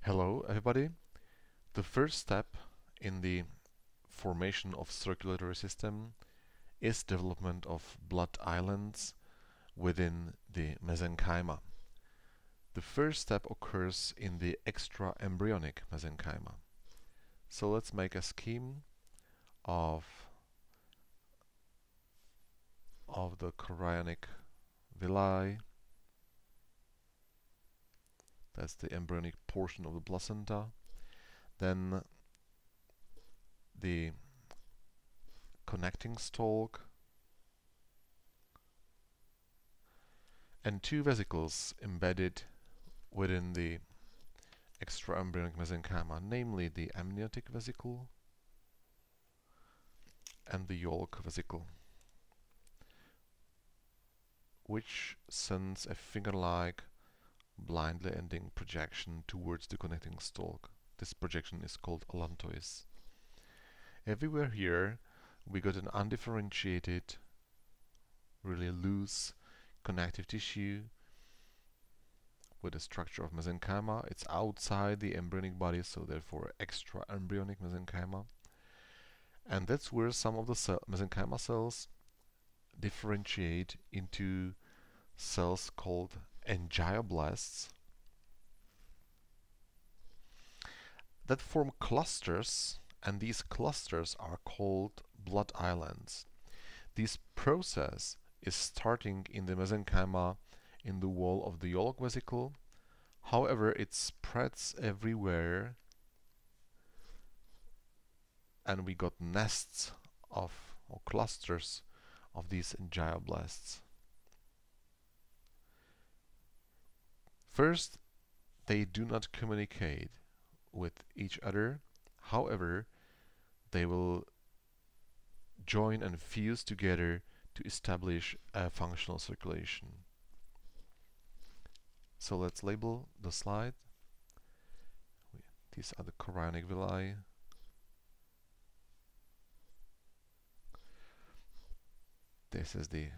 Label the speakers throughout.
Speaker 1: Hello everybody. The first step in the formation of circulatory system is development of blood islands within the mesenchyma. The first step occurs in the extraembryonic mesenchyma. So let's make a scheme of the chorionic villi. That's the embryonic portion of the placenta. Then the connecting stalk and two vesicles embedded within the extraembryonic mesenchyma, namely the amniotic vesicle and the yolk vesicle, which sends a finger-like blindly ending projection towards the connecting stalk. This projection is called allantois. Everywhere here we got an undifferentiated, really loose connective tissue with the structure of mesenchyma. It's outside the embryonic body, so therefore extraembryonic mesenchyma. And that's where some of the mesenchyma cells differentiate into cells called angioblasts that form clusters, and these clusters are called blood islands. This process is starting in the mesenchyma in the wall of the yolk vesicle. However, it spreads everywhere, and we got nests of or clusters of these angioblasts. First, they do not communicate with each other. However, they will join and fuse together to establish a functional circulation. So let's label the slide. These are the chorionic villi. This is the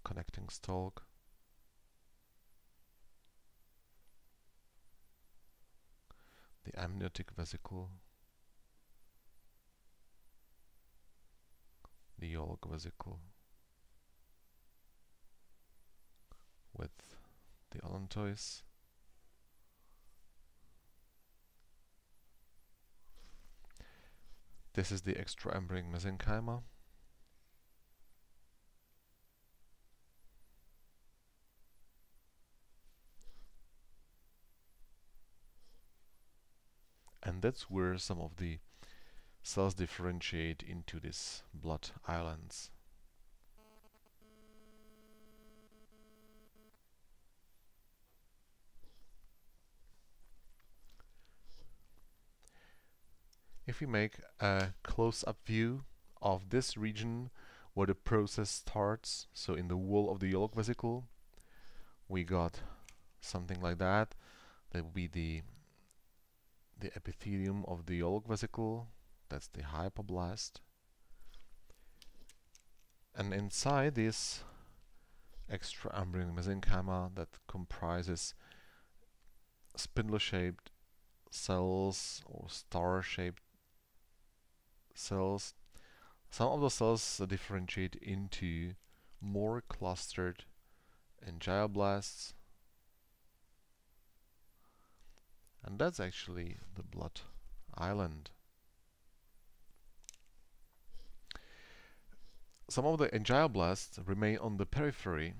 Speaker 1: connecting stalk. The amniotic vesicle, the yolk vesicle with the allantois, this is the extraembryonic mesenchyma, and that's where some of the cells differentiate into these blood islands. If we make a close-up view of this region where the process starts, so in the wall of the yolk vesicle, we got something like that. That would be the epithelium of the yolk vesicle. That's the hypoblast. And inside this extraembryonic mesenchyma that comprises spindle-shaped cells or star-shaped cells, some of the cells differentiate into more clustered angioblasts, and that's actually the blood island. Some of the angioblasts remain on the periphery,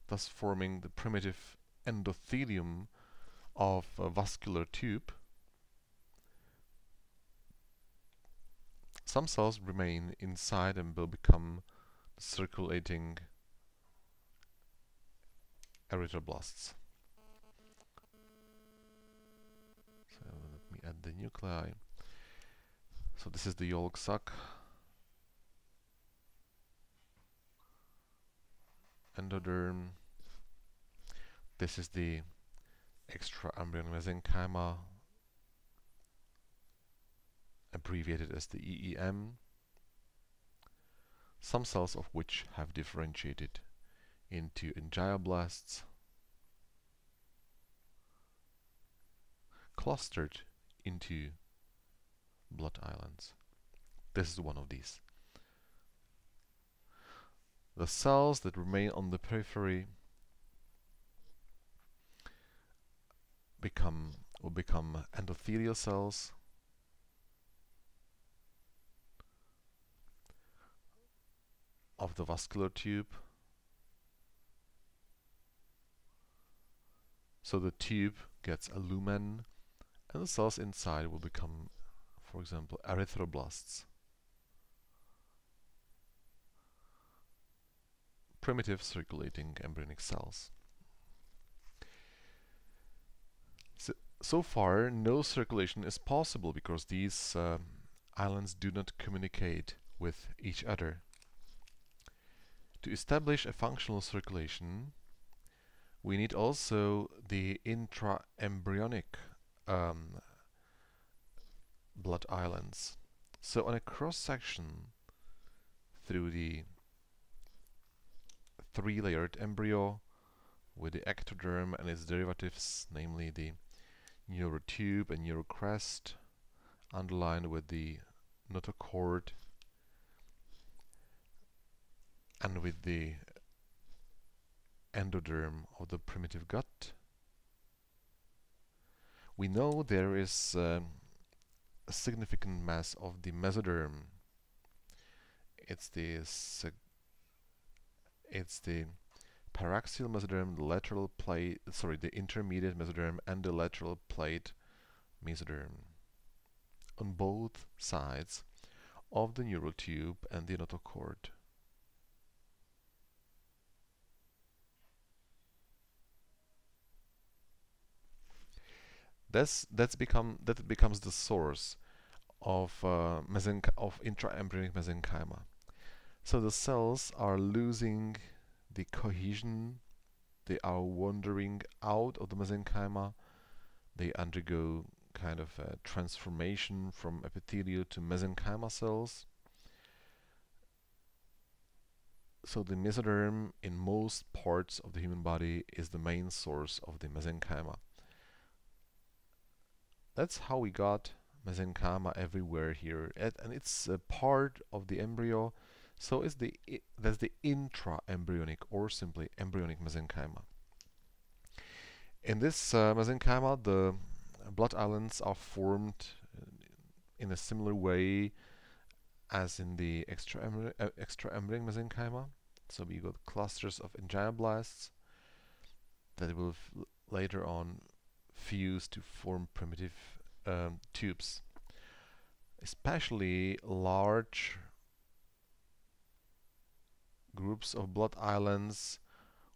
Speaker 1: thus forming the primitive endothelium of a vascular tube. Some cells remain inside and will become circulating erythroblasts. So let me add the nuclei. So this is the yolk sac, endoderm. This is the extraembryonic mesenchyma, abbreviated as the EEM, some cells of which have differentiated into angioblasts, clustered into blood islands. This is one of these. The cells that remain on the periphery will become endothelial cells, of the vascular tube. So the tube gets a lumen, and the cells inside will become, for example, erythroblasts, primitive circulating embryonic cells. So far, no circulation is possible because these islands do not communicate with each other. To establish a functional circulation, we need also the intraembryonic blood islands. So on a cross-section through the three-layered embryo with the ectoderm and its derivatives, namely the neurotube and neurocrest, underlined with the notochord and with the endoderm of the primitive gut, we know there is a significant mass of the mesoderm. It's the paraxial mesoderm, the lateral plate, the intermediate mesoderm, and the lateral plate mesoderm on both sides of the neural tube and the notochord. That becomes the source of intraembryonic mesenchyma. So the cells are losing the cohesion, they are wandering out of the mesenchyma, they undergo kind of a transformation from epithelial to mesenchyma cells. So the mesoderm in most parts of the human body is the main source of the mesenchyma. That's how we got mesenchyma everywhere here, and it's a part of the embryo. So that's the intraembryonic or simply embryonic mesenchyma. In this mesenchyma, the blood islands are formed in a similar way as in the extraembryonic mesenchyma. So we got clusters of angioblasts that will later on fuse to form primitive tubes. Especially large groups of blood islands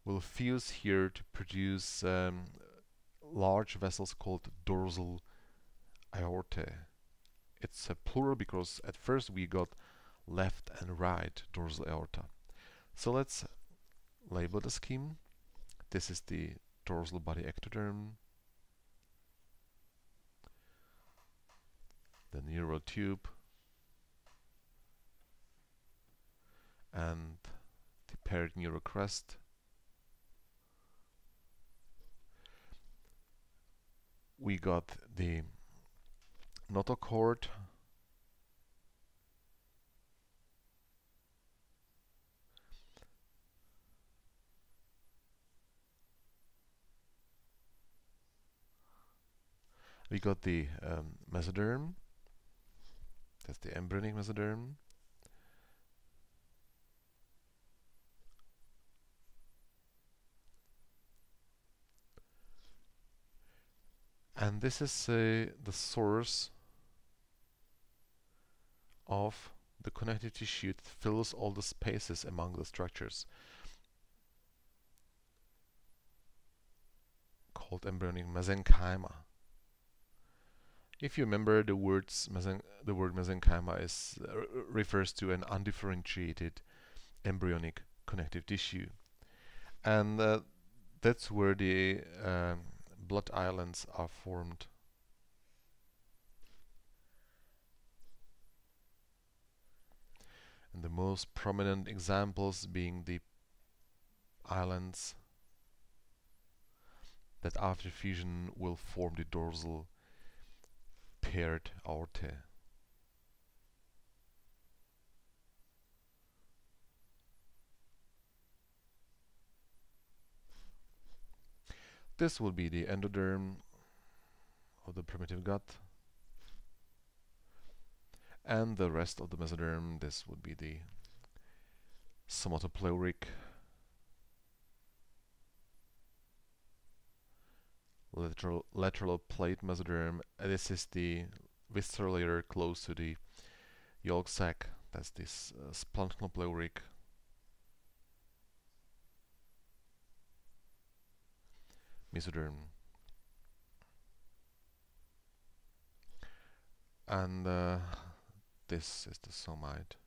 Speaker 1: will fuse here to produce large vessels called dorsal aortae. It's a plural because at first we got left and right dorsal aorta. So let's label the scheme. This is the dorsal body ectoderm, the neural tube, and the paired neurocrest. We got the notochord, we got the mesoderm, that's the embryonic mesoderm, and this is the source of the connective tissue that fills all the spaces among the structures, called embryonic mesenchyma. If you remember, the word mesenchyma refers to an undifferentiated embryonic connective tissue, and that's where the blood islands are formed. And the most prominent examples being the islands that after fusion will form the dorsal paired aorta. This will be the endoderm of the primitive gut, and the rest of the mesoderm, this would be the somatopleuric, lateral plate mesoderm. This is the visceral layer close to the yolk sac. That's this splanchnopleuric. Mesoderm. And this is the somite,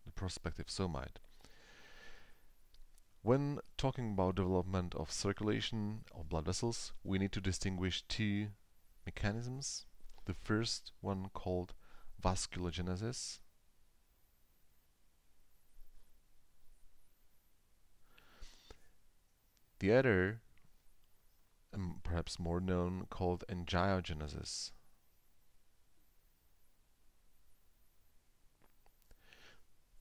Speaker 1: the prospective somite. When talking about development of circulation of blood vessels, we need to distinguish two mechanisms. The first one called vasculogenesis, the other, perhaps more known, called angiogenesis.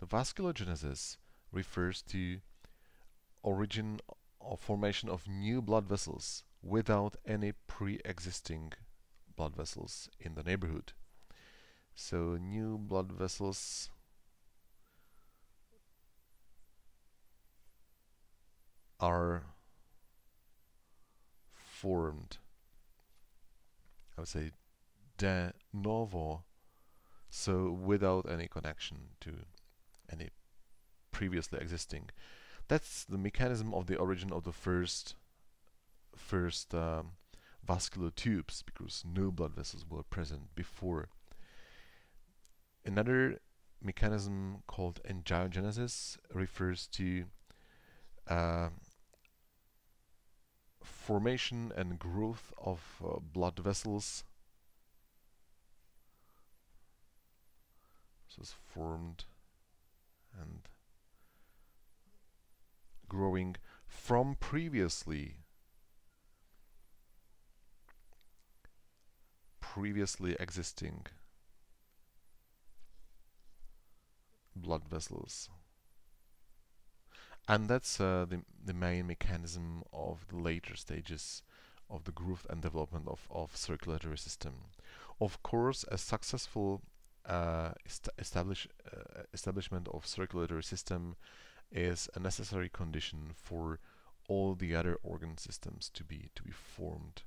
Speaker 1: The vasculogenesis refers to origin or formation of new blood vessels without any pre-existing blood vessels in the neighborhood. So new blood vessels are formed, I would say, de novo, so without any connection to any previously existing. That's the mechanism of the origin of the first vascular tubes, because no blood vessels were present before. Another mechanism called angiogenesis refers to formation and growth of blood vessels. So it's formed and growing from previously existing blood vessels. And that's the main mechanism of the later stages of the growth and development of circulatory system. Of course, a successful establishment of circulatory system is a necessary condition for all the other organ systems to be formed.